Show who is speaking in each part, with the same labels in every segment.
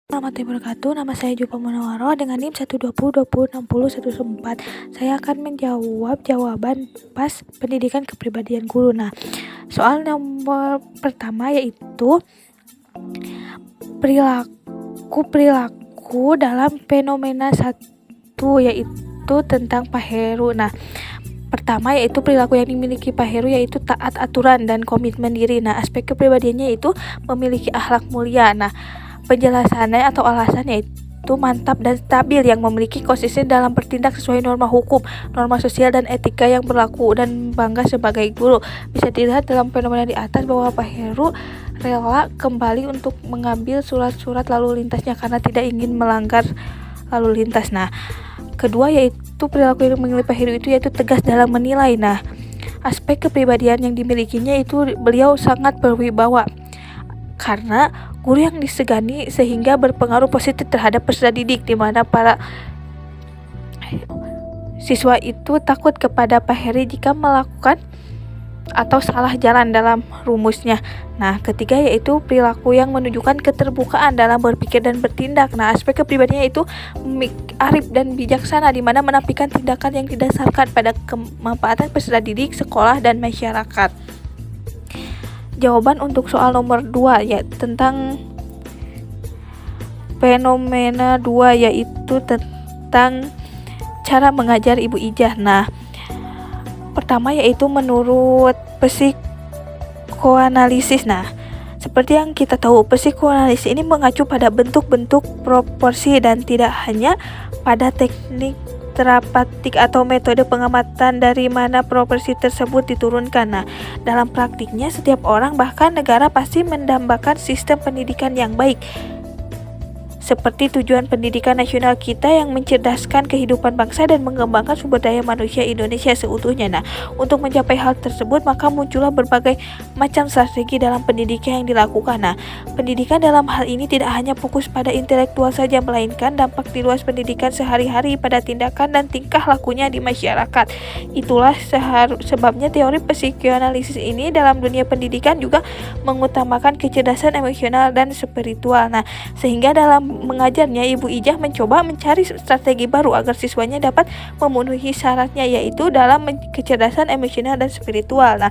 Speaker 1: Warahmatullahi wabarakatuh. Nama saya Jupa Munawaroh dengan NIM 120206014. Saya akan menjawab jawaban pas pendidikan kepribadian guru. Nah, soal nomor pertama yaitu perilaku dalam fenomena satu, yaitu tentang Pak Heru. Nah, pertama yaitu perilaku yang dimiliki Pak Heru yaitu taat aturan dan komitmen diri. Nah, aspek kepribadiannya itu memiliki akhlak mulia. Nah, penjelasannya atau alasannya itu mantap dan stabil, yang memiliki konsisten dalam bertindak sesuai norma hukum, norma sosial dan etika yang berlaku, dan bangga sebagai guru. Bisa dilihat dalam fenomena di atas bahwa Pak Heru rela kembali untuk mengambil surat-surat lalu lintasnya karena tidak ingin melanggar lalu lintas. Nah, kedua yaitu perilaku yang dimiliki Pak Heru itu yaitu tegas dalam menilai. Nah, aspek kepribadian yang dimilikinya itu beliau sangat berwibawa karena guru yang disegani sehingga berpengaruh positif terhadap peserta didik, di mana para siswa itu takut kepada Pak Heru jika melakukan atau salah jalan dalam rumusnya. Nah, ketiga yaitu perilaku yang menunjukkan keterbukaan dalam berpikir dan bertindak. Nah, aspek kepribadiannya itu arif dan bijaksana, di mana menampilkan tindakan yang didasarkan pada kemanfaatan peserta didik, sekolah, dan masyarakat. Jawaban untuk soal nomor 2 ya tentang fenomena 2 yaitu tentang cara mengajar Ibu Ijah. Nah, pertama yaitu menurut psikoanalisis. Nah, seperti yang kita tahu, psikoanalisis ini mengacu pada bentuk-bentuk proporsi dan tidak hanya pada teknik terapatik atau metode pengamatan dari mana proporsi tersebut diturunkan. Nah, dalam praktiknya setiap orang bahkan negara pasti mendambakan sistem pendidikan yang baik, seperti tujuan pendidikan nasional kita yang mencerdaskan kehidupan bangsa dan mengembangkan sumber daya manusia Indonesia seutuhnya. Nah, untuk mencapai hal tersebut maka muncullah berbagai macam strategi dalam pendidikan yang dilakukan. Nah, pendidikan dalam hal ini tidak hanya fokus pada intelektual saja, melainkan dampak di luas pendidikan sehari-hari pada tindakan dan tingkah lakunya di masyarakat. Itulah sebabnya teori psikoanalisis ini dalam dunia pendidikan juga mengutamakan kecerdasan emosional dan spiritual. Nah, sehingga dalam mengajarnya Ibu Ijah mencoba mencari strategi baru agar siswanya dapat memenuhi syaratnya, yaitu dalam kecerdasan emosional dan spiritual. Nah,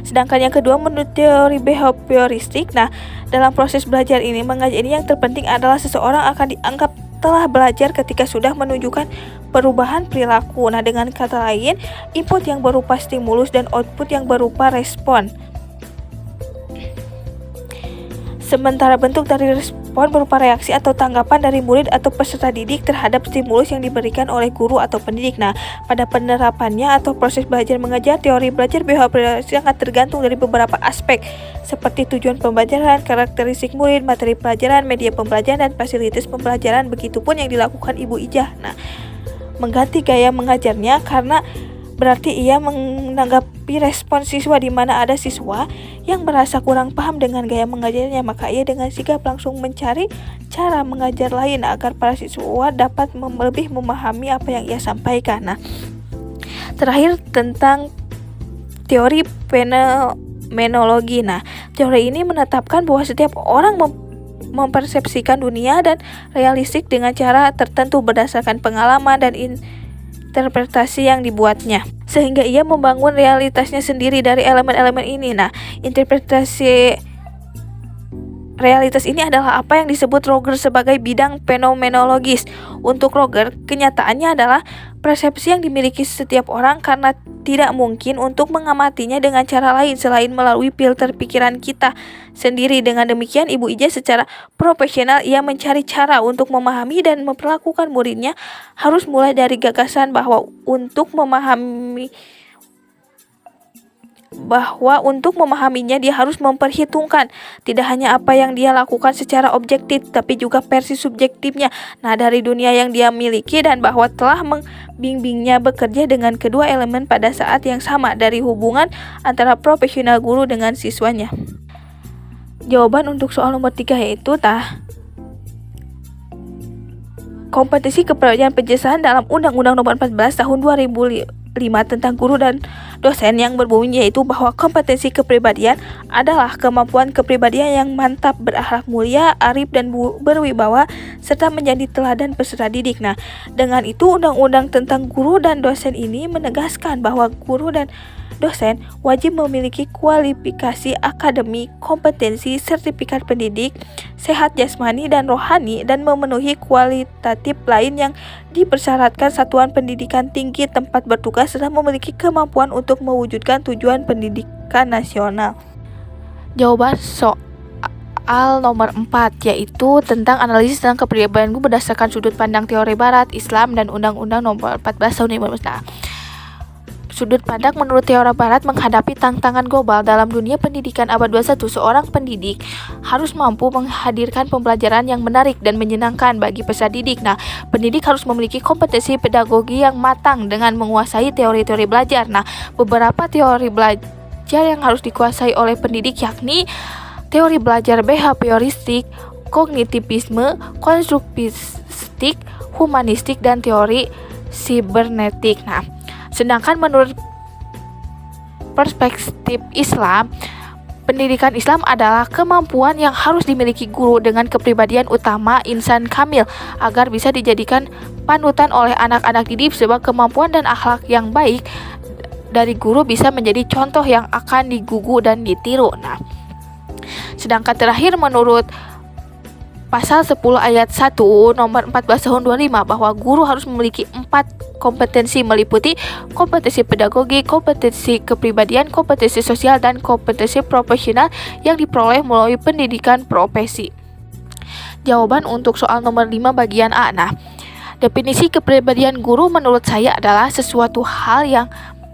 Speaker 1: sedangkan yang kedua menurut teori behavioristik. Nah, dalam proses belajar ini mengajar ini yang terpenting adalah seseorang akan dianggap telah belajar ketika sudah menunjukkan perubahan perilaku. Nah, dengan kata lain, input yang berupa stimulus dan output yang berupa respon. Sementara bentuk dari respon berupa reaksi atau tanggapan dari murid atau peserta didik terhadap stimulus yang diberikan oleh guru atau pendidik. Nah, pada penerapannya atau proses belajar mengajar, teori belajar behavioral sangat tergantung dari beberapa aspek, seperti tujuan pembelajaran, karakteristik murid, materi pelajaran, media pembelajaran, dan fasilitas pembelajaran. Begitupun yang dilakukan Ibu Ijah. Nah, mengganti gaya mengajarnya karena berarti ia menanggapi respon siswa, di mana ada siswa yang merasa kurang paham dengan gaya mengajarnya, maka ia dengan sigap langsung mencari cara mengajar lain agar para siswa dapat lebih memahami apa yang ia sampaikan. Nah, terakhir tentang teori fenomenologi. Nah, teori ini menetapkan bahwa setiap orang mempersepsikan dunia dan realistik dengan cara tertentu berdasarkan pengalaman dan interpretasi yang dibuatnya, sehingga ia membangun realitasnya sendiri dari elemen-elemen ini. Nah, interpretasi realitas ini adalah apa yang disebut Roger sebagai bidang fenomenologis. Untuk Roger, kenyataannya adalah persepsi yang dimiliki setiap orang karena tidak mungkin untuk mengamatinya dengan cara lain selain melalui filter pikiran kita sendiri. Dengan demikian, Ibu Ijah secara profesional ia mencari cara untuk memahami dan memperlakukan muridnya harus mulai dari gagasan bahwa untuk memahaminya dia harus memperhitungkan tidak hanya apa yang dia lakukan secara objektif, tapi juga versi subjektifnya, nah dari dunia yang dia miliki, dan bahwa telah membimbingnya bekerja dengan kedua elemen pada saat yang sama dari hubungan antara profesional guru dengan siswanya. Jawaban untuk soal nomor 3 yaitu kompetisi kepribadian penjelasan dalam Undang-Undang Nomor 14 Tahun 2005 tentang guru dan dosen yang berbunyi yaitu bahwa kompetensi kepribadian adalah kemampuan kepribadian yang mantap, berakhlak mulia, arif dan berwibawa serta menjadi teladan peserta didik. Nah, dengan itu undang-undang tentang guru dan dosen ini menegaskan bahwa guru dan dosen wajib memiliki kualifikasi akademik, kompetensi, sertifikat pendidik, sehat jasmani dan rohani, dan memenuhi kualitatif lain yang dipersyaratkan satuan pendidikan tinggi tempat bertugas serta memiliki kemampuan untuk mewujudkan tujuan pendidikan nasional. Jawaban soal nomor 4 yaitu tentang analisis tentang kepribadian guru berdasarkan sudut pandang teori barat, Islam, dan Undang-Undang nomor 14 tahun 2015. Nah, sudut pandang menurut teori barat menghadapi tantangan global dalam dunia pendidikan abad 21, seorang pendidik harus mampu menghadirkan pembelajaran yang menarik dan menyenangkan bagi peserta didik. Nah, pendidik harus memiliki kompetensi pedagogi yang matang dengan menguasai teori-teori belajar. Nah, beberapa teori belajar yang harus dikuasai oleh pendidik yakni teori belajar behavioristik, kognitivisme, konstruktivistik, humanistik, dan teori sibernetik. Nah, sedangkan menurut perspektif Islam, pendidikan Islam adalah kemampuan yang harus dimiliki guru dengan kepribadian utama insan kamil agar bisa dijadikan panutan oleh anak-anak didik, sebab kemampuan dan akhlak yang baik dari guru bisa menjadi contoh yang akan digugu dan ditiru. Nah, sedangkan terakhir menurut Pasal 10 ayat 1 nomor 14 tahun 25 bahwa guru harus memiliki 4 kompetensi meliputi kompetensi pedagogi, kompetensi kepribadian, kompetensi sosial, dan kompetensi profesional yang diperoleh melalui pendidikan profesi. Jawaban untuk soal nomor 5 bagian A. Nah, definisi kepribadian guru menurut saya adalah sesuatu hal yang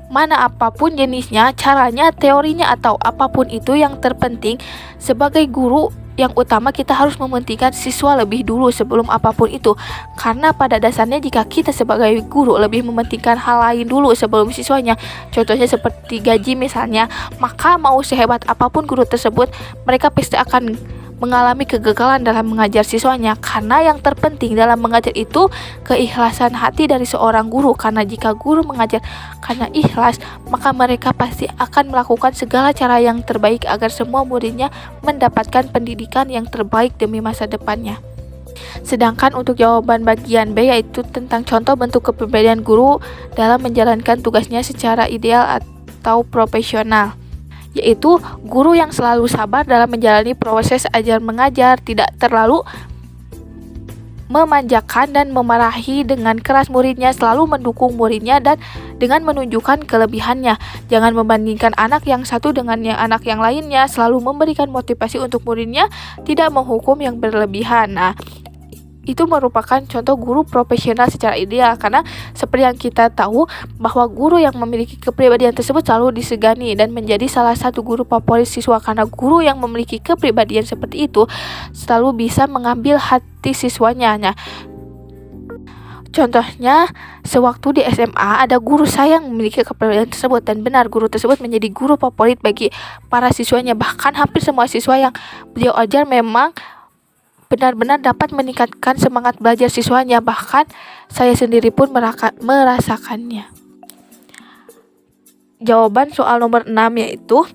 Speaker 1: mana apapun jenisnya, caranya, teorinya, atau apapun itu yang terpenting sebagai guru yang utama kita harus mementingkan siswa lebih dulu sebelum apapun itu. Karena pada dasarnya jika kita sebagai guru lebih mementingkan hal lain dulu sebelum siswanya, contohnya seperti gaji misalnya, maka mau sehebat apapun guru tersebut, mereka pasti akan mengalami kegagalan dalam mengajar siswanya. Karena yang terpenting dalam mengajar itu keikhlasan hati dari seorang guru. Karena jika guru mengajar karena ikhlas, maka mereka pasti akan melakukan segala cara yang terbaik agar semua muridnya mendapatkan pendidikan yang terbaik demi masa depannya. Sedangkan untuk jawaban bagian B yaitu tentang contoh bentuk kepribadian guru dalam menjalankan tugasnya secara ideal atau profesional, yaitu guru yang selalu sabar dalam menjalani proses ajar mengajar, tidak terlalu memanjakan dan memarahi dengan keras muridnya, selalu mendukung muridnya dan dengan menunjukkan kelebihannya. Jangan membandingkan anak yang satu dengan anak yang lainnya, selalu memberikan motivasi untuk muridnya, tidak menghukum yang berlebihan. Nah, itu merupakan contoh guru profesional secara ideal, karena seperti yang kita tahu bahwa guru yang memiliki kepribadian tersebut selalu disegani dan menjadi salah satu guru favorit siswa, karena guru yang memiliki kepribadian seperti itu selalu bisa mengambil hati siswanya. Nah, contohnya sewaktu di SMA ada guru saya yang memiliki kepribadian tersebut, dan benar guru tersebut menjadi guru favorit bagi para siswanya. Bahkan hampir semua siswa yang beliau ajar memang benar-benar dapat meningkatkan semangat belajar siswanya, bahkan saya sendiri pun merasakannya. Jawaban soal nomor 6 yaitu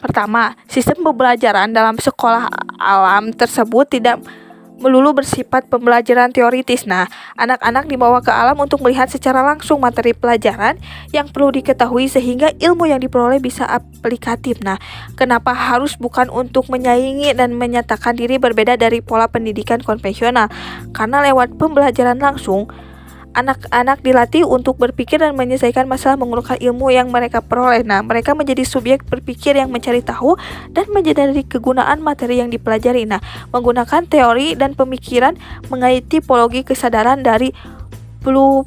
Speaker 1: pertama, sistem pembelajaran dalam sekolah alam tersebut tidak melulu bersifat pembelajaran teoritis. Nah, anak-anak dibawa ke alam untuk melihat secara langsung materi pelajaran yang perlu diketahui sehingga ilmu yang diperoleh bisa aplikatif. Nah, kenapa harus bukan untuk menyaingi dan menyatakan diri berbeda dari pola pendidikan konvensional? Karena lewat pembelajaran langsung, anak-anak dilatih untuk berpikir dan menyelesaikan masalah menggunakan ilmu yang mereka peroleh. Nah, mereka menjadi subjek berpikir yang mencari tahu dan menyadari kegunaan materi yang dipelajari. Nah, menggunakan teori dan pemikiran mengenai tipologi kesadaran dari Blue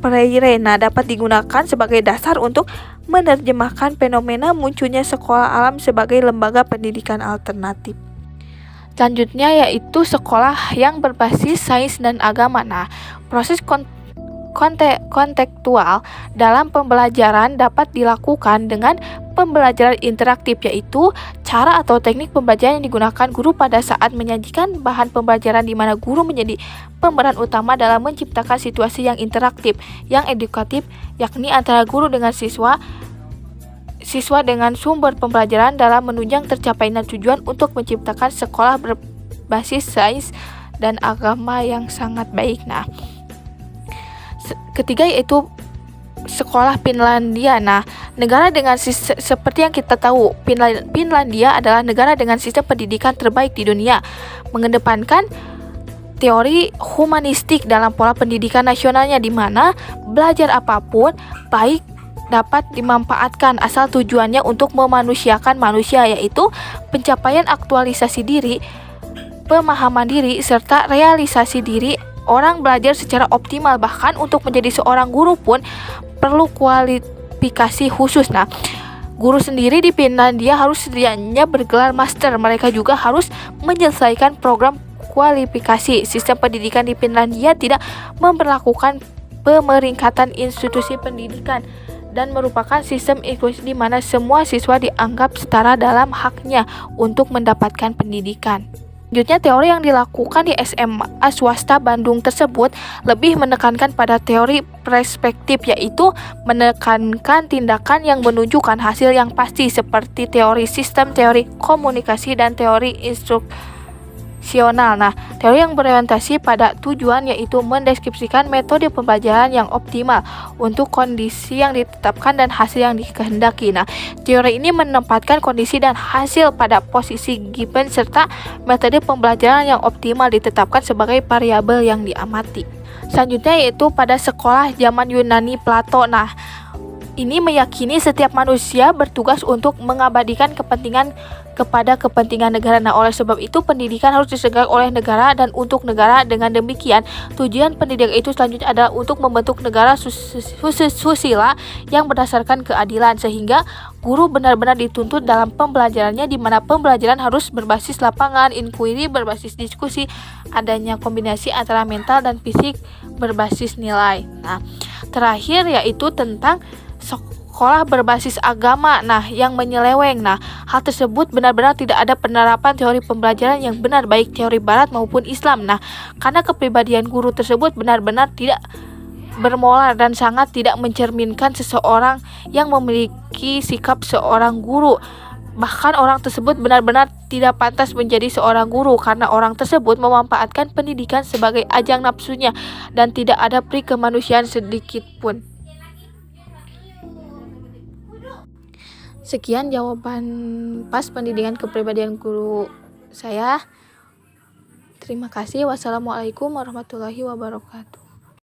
Speaker 1: Freire dapat digunakan sebagai dasar untuk menerjemahkan fenomena munculnya sekolah alam sebagai lembaga pendidikan alternatif. Selanjutnya yaitu sekolah yang berbasis sains dan agama. Nah, proses kontekstual dalam pembelajaran dapat dilakukan dengan pembelajaran interaktif, yaitu cara atau teknik pembelajaran yang digunakan guru pada saat menyajikan bahan pembelajaran, di mana guru menjadi pemeran utama dalam menciptakan situasi yang interaktif, yang edukatif, yakni antara guru dengan siswa siswa dengan sumber pembelajaran dalam menunjang tercapainya tujuan untuk menciptakan sekolah berbasis sains dan agama yang sangat baik. Nah, ketiga yaitu sekolah Finlandia. Nah, negara dengan seperti yang kita tahu, Finlandia adalah negara dengan sistem pendidikan terbaik di dunia, mengedepankan teori humanistik dalam pola pendidikan nasionalnya, di mana belajar apapun baik dapat dimanfaatkan asal tujuannya untuk memanusiakan manusia, yaitu pencapaian aktualisasi diri, pemahaman diri, serta realisasi diri. Orang belajar secara optimal, bahkan untuk menjadi seorang guru pun perlu kualifikasi khusus. Nah, guru sendiri di Finlandia harus setidaknya bergelar master. Mereka juga harus menyelesaikan program kualifikasi. Sistem pendidikan di Finlandia tidak memperlakukan pemeringkatan institusi pendidikan dan merupakan sistem inklusif di mana semua siswa dianggap setara dalam haknya untuk mendapatkan pendidikan. Selanjutnya, teori yang dilakukan di SMA swasta Bandung tersebut lebih menekankan pada teori perspektif, yaitu menekankan tindakan yang menunjukkan hasil yang pasti seperti teori sistem, teori komunikasi, dan teori instruksional. Nah, teori yang berorientasi pada tujuan yaitu mendeskripsikan metode pembelajaran yang optimal untuk kondisi yang ditetapkan dan hasil yang dikehendaki. Nah, teori ini menempatkan kondisi dan hasil pada posisi given serta metode pembelajaran yang optimal ditetapkan sebagai variabel yang diamati. Selanjutnya yaitu pada sekolah zaman Yunani Plato. Nah, ini meyakini setiap manusia bertugas untuk mengabadikan kepentingan kepada kepentingan negara. Nah, oleh sebab itu pendidikan harus disegak oleh negara dan untuk negara. Dengan demikian, tujuan pendidikan itu selanjutnya adalah untuk membentuk negara susila yang berdasarkan keadilan, sehingga guru benar-benar dituntut dalam pembelajarannya, di mana pembelajaran harus berbasis lapangan, inquiry berbasis diskusi, adanya kombinasi antara mental dan fisik berbasis nilai. Nah, terakhir yaitu tentang sekolah berbasis agama, yang menyeleweng. Hal tersebut benar-benar tidak ada penerapan teori pembelajaran yang benar, baik teori barat maupun Islam. Karena kepribadian guru tersebut benar-benar tidak bermoral dan sangat tidak mencerminkan seseorang yang memiliki sikap seorang guru. Bahkan orang tersebut benar-benar tidak pantas menjadi seorang guru karena orang tersebut memanfaatkan pendidikan sebagai ajang nafsunya dan tidak ada pri kemanusiaan sedikit pun. Sekian jawaban pas pendidikan kepribadian guru saya. Terima kasih. Wassalamualaikum warahmatullahi wabarakatuh.